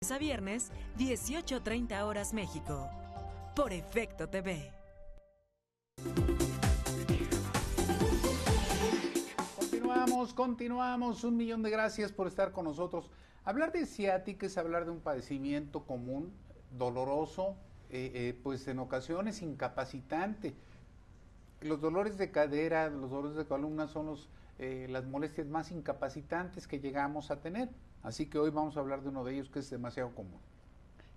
A viernes, 18:30 horas México. Por Efecto TV. Continuamos. 1.000.000 de gracias por estar con nosotros. Hablar de ciática es hablar de un padecimiento común, doloroso, pues en ocasiones incapacitante. Los dolores de cadera, los dolores de columna son las molestias más incapacitantes que llegamos a tener. Así que hoy vamos a hablar de uno de ellos que es demasiado común.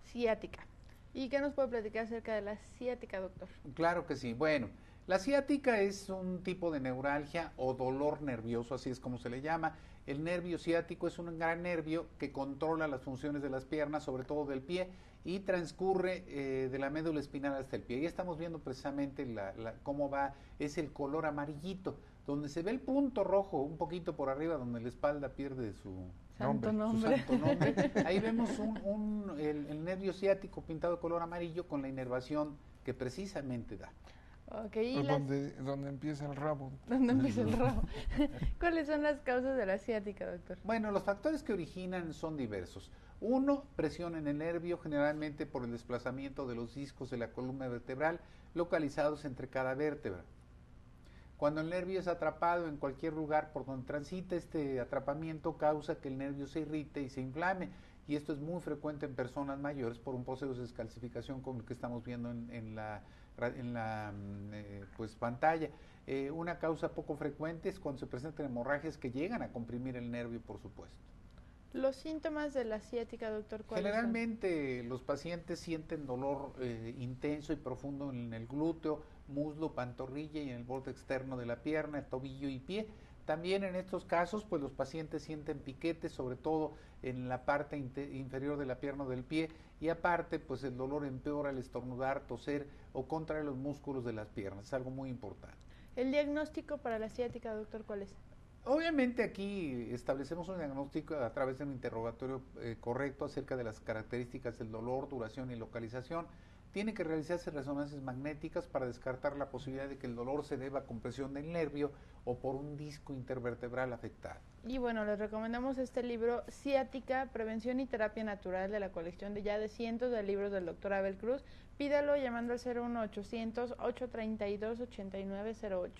Ciática. ¿Y qué nos puede platicar acerca de la ciática, doctor? Claro que sí. Bueno, la ciática es un tipo de neuralgia o dolor nervioso, así es como se le llama. El nervio ciático es un gran nervio que controla las funciones de las piernas, sobre todo del pie, y transcurre de la médula espinal hasta el pie. Y estamos viendo precisamente cómo va, es el color amarillito, donde se ve el punto rojo un poquito por arriba, donde la espalda pierde su santo nombre. Ahí vemos el nervio ciático pintado de color amarillo con la inervación que precisamente da. Okay, donde empieza el rabo. ¿Dónde empieza el rabo? ¿Cuáles son las causas de la ciática, doctor? Bueno, los factores que originan son diversos. Uno, presión en el nervio, generalmente por el desplazamiento de los discos de la columna vertebral localizados entre cada vértebra. Cuando el nervio es atrapado en cualquier lugar por donde transita, este atrapamiento causa que el nervio se irrite y se inflame, y esto es muy frecuente en personas mayores por un proceso de descalcificación como el que estamos viendo en la pantalla. Una causa poco frecuente es cuando se presentan hemorragias que llegan a comprimir el nervio, por supuesto. ¿Los síntomas de la ciática, doctor, cuáles Generalmente los pacientes sienten dolor intenso y profundo en el glúteo, muslo, pantorrilla y en el borde externo de la pierna, tobillo y pie. También en estos casos, pues los pacientes sienten piquetes, sobre todo en la parte inferior de la pierna o del pie, y aparte, pues el dolor empeora al estornudar, toser o contraer los músculos de las piernas. Es algo muy importante. ¿El diagnóstico para la ciática, doctor, cuál es? Obviamente aquí establecemos un diagnóstico a través de un interrogatorio correcto acerca de las características del dolor, duración y localización. Tiene que realizarse resonancias magnéticas para descartar la posibilidad de que el dolor se deba a compresión del nervio o por un disco intervertebral afectado. Y bueno, les recomendamos este libro, Ciática, Prevención y Terapia Natural, de la colección de cientos de libros del doctor Abel Cruz. Pídalo llamando al 01800-832-8908.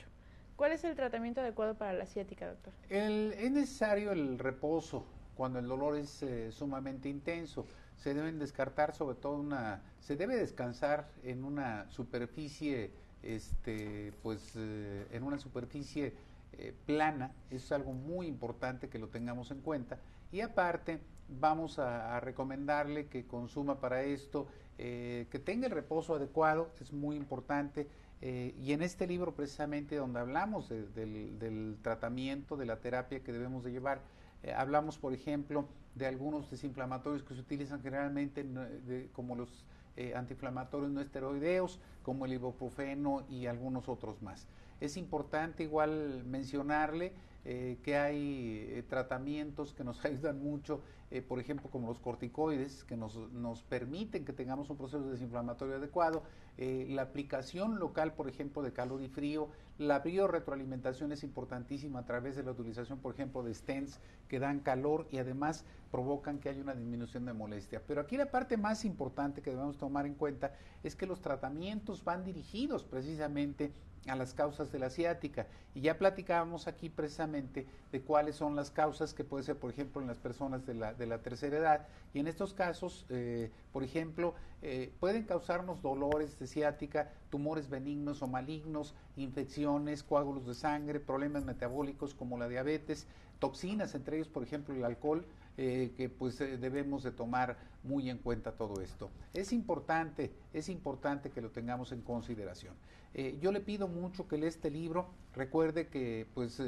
¿Cuál es el tratamiento adecuado para la ciática, doctor? Es necesario el reposo cuando el dolor es sumamente intenso. Se deben descartar sobre todo se debe descansar en una superficie en una superficie plana. Eso es algo muy importante que lo tengamos en cuenta, y aparte vamos a recomendarle que consuma para esto, que tenga el reposo adecuado, es muy importante. Y en este libro precisamente donde hablamos del tratamiento, de la terapia que debemos de llevar, hablamos por ejemplo de algunos desinflamatorios que se utilizan generalmente como los antiinflamatorios no esteroideos, como el ibuprofeno y algunos otros más. Es importante igual mencionarle que hay tratamientos que nos ayudan mucho, por ejemplo como los corticoides, que nos permiten que tengamos un proceso desinflamatorio adecuado, la aplicación local, por ejemplo, de calor y frío, la biorretroalimentación es importantísima a través de la utilización, por ejemplo, de stents que dan calor y además provocan que haya una disminución de molestia. Pero aquí la parte más importante que debemos tomar en cuenta es que los tratamientos van dirigidos precisamente a las causas de la ciática, y ya platicábamos aquí precisamente de cuáles son las causas, que puede ser por ejemplo en las personas de la tercera edad, y en estos casos por ejemplo pueden causarnos dolores de ciática, tumores benignos o malignos, infecciones, coágulos de sangre, problemas metabólicos como la diabetes, toxinas, entre ellos por ejemplo el alcohol, que pues debemos de tomar muy en cuenta todo esto. Es importante que lo tengamos en consideración. Yo le pido mucho que lea este libro. Recuerde que pues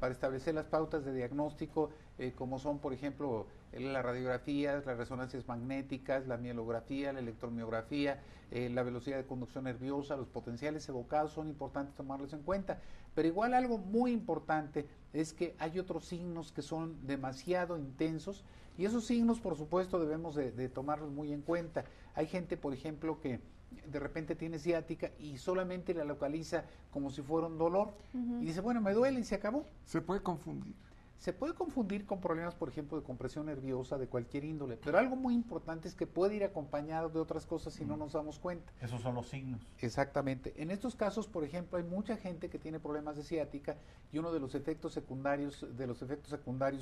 para establecer las pautas de diagnóstico, como son por ejemplo las radiografías, las resonancias magnéticas, la mielografía, la electromiografía, la velocidad de conducción nerviosa, los potenciales evocados, son importantes tomarlos en cuenta. Pero igual algo muy importante es que hay otros signos que son demasiado intensos, y esos signos por supuesto debemos de tomarlos muy en cuenta. Hay gente por ejemplo que de repente tiene ciática y solamente la localiza como si fuera un dolor, y dice bueno, me duele y se acabó. Se puede confundir. Se puede confundir con problemas, por ejemplo, de compresión nerviosa de cualquier índole, pero algo muy importante es que puede ir acompañado de otras cosas si no nos damos cuenta. Esos son los signos. Exactamente. En estos casos, por ejemplo, hay mucha gente que tiene problemas de ciática y uno de los efectos secundarios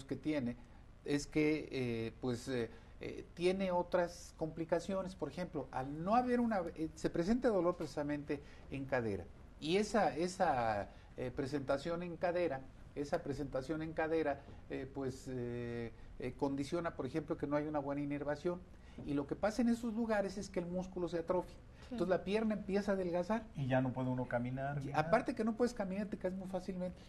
que tiene es que tiene otras complicaciones. Por ejemplo, al no haber se presenta dolor precisamente en cadera, y esa presentación en cadera condiciona, por ejemplo, que no hay una buena inervación, y lo que pasa en esos lugares es que el músculo se atrofia. Sí. Entonces la pierna empieza a adelgazar. Y ya no puede uno caminar. Aparte que no puedes caminar, te caes muy fácilmente.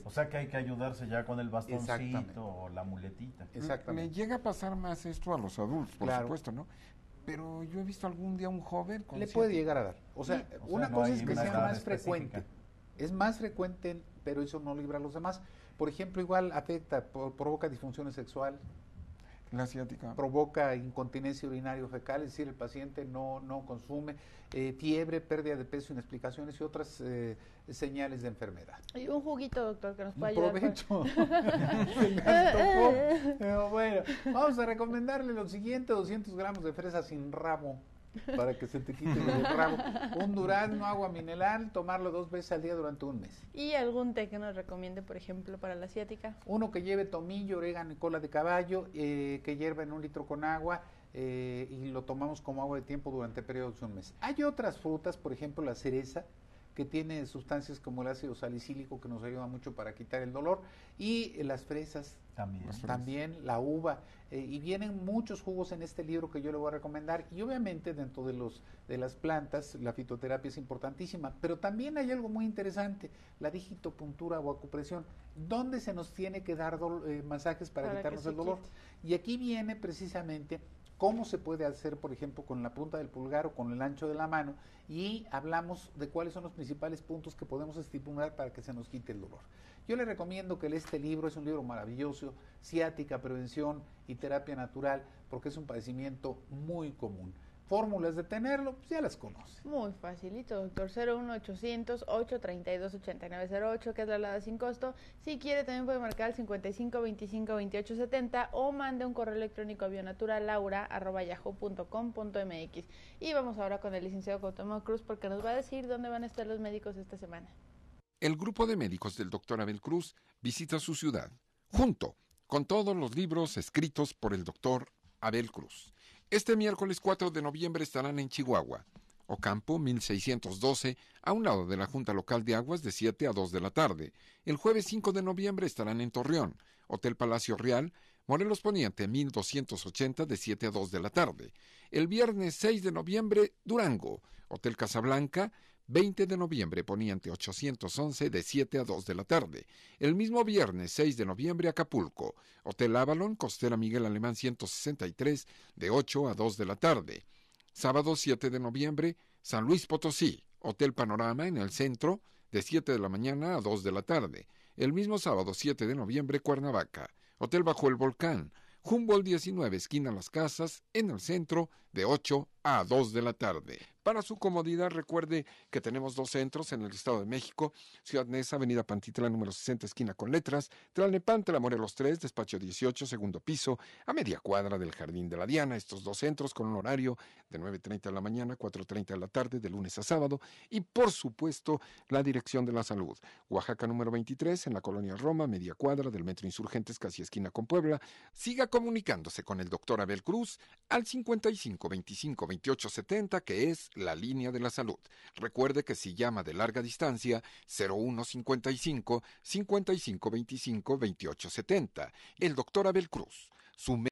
O sea que hay que ayudarse ya con el bastoncito o la muletita. Exactamente. Me llega a pasar más esto a los adultos, por supuesto, ¿no? Pero yo he visto algún día un joven con le puede llegar a dar. O sea, una cosa es que sea más frecuente. Es más frecuente, pero eso no libra a los demás. Por ejemplo, igual provoca disfunciones sexuales. La ciática. Provoca incontinencia urinario fecal, es decir, el paciente no consume, fiebre, pérdida de peso sin explicaciones y otras señales de enfermedad. Y un juguito, doctor, que nos pueda ayudar. Provecho. Pero bueno, vamos a recomendarle lo siguiente: 200 gramos de fresa sin rabo, para que se te quite el rabo. Un durazno, agua mineral, tomarlo 2 veces al día durante un mes. ¿Y algún té que nos recomiende, por ejemplo, para la ciática? Uno que lleve tomillo, orégano y cola de caballo, que hierva en 1 litro con agua, y lo tomamos como agua de tiempo durante periodos de un mes. Hay otras frutas, por ejemplo la cereza, que tiene sustancias como el ácido salicílico que nos ayuda mucho para quitar el dolor, y las fresas también, la uva, y vienen muchos jugos en este libro que yo le voy a recomendar, y obviamente dentro de las plantas la fitoterapia es importantísima, pero también hay algo muy interesante, la digitopuntura o acupresión, donde se nos tiene que dar masajes para quitarnos el dolor, y aquí viene precisamente cómo se puede hacer, por ejemplo, con la punta del pulgar o con el ancho de la mano, y hablamos de cuáles son los principales puntos que podemos estimular para que se nos quite el dolor. Yo le recomiendo que este libro, es un libro maravilloso, Ciática, Prevención y Terapia Natural, porque es un padecimiento muy común. Fórmulas de tenerlo, pues ya las conoce. Muy facilito, doctor. 01800-832-8908, que es la alada sin costo. Si quiere, también puede marcar el 5525-2870 o mande un correo electrónico a bionaturallaura@yahoo.com.mx. Y vamos ahora con el licenciado Cuauhtémoc Cruz, porque nos va a decir dónde van a estar los médicos esta semana. El grupo de médicos del Dr. Abel Cruz visita su ciudad, junto con todos los libros escritos por el Dr. Abel Cruz. Este miércoles 4 de noviembre estarán en Chihuahua, Ocampo 1612, a un lado de la Junta Local de Aguas, de 7 a 2 de la tarde. El jueves 5 de noviembre estarán en Torreón, Hotel Palacio Real, Morelos Poniente 1280, de 7 a 2 de la tarde. El viernes 6 de noviembre, Durango, Hotel Casablanca, 20 de noviembre, Poniente 811, de 7 a 2 de la tarde. El mismo viernes 6 de noviembre, Acapulco, Hotel Avalon, Costera Miguel Alemán 163, de 8 a 2 de la tarde. Sábado 7 de noviembre, San Luis Potosí, Hotel Panorama en el centro, de 7 de la mañana a 2 de la tarde. El mismo sábado 7 de noviembre, Cuernavaca, Hotel Bajo el Volcán, Humboldt 19, esquina Las Casas, en el centro, de 8 a 2 de la tarde. Para su comodidad, recuerde que tenemos 2 centros en el Estado de México: Ciudad Neza, Avenida Pantitla, número 60, esquina con letras; Tlalnepantla, Morelos 3, despacho 18, segundo piso, a media cuadra del Jardín de la Diana. Estos 2 centros con un horario de 9:30 de la mañana a 4:30 de la tarde, de lunes a sábado. Y, por supuesto, la Dirección de la Salud. Oaxaca, número 23, en la Colonia Roma, media cuadra del Metro Insurgentes, casi esquina con Puebla. Siga comunicándose con el Dr. Abel Cruz al 55 25 28 70, que es la línea de la salud. Recuerde que si llama de larga distancia, 0155 55 25 28 70. El Dr. Abel Cruz. Su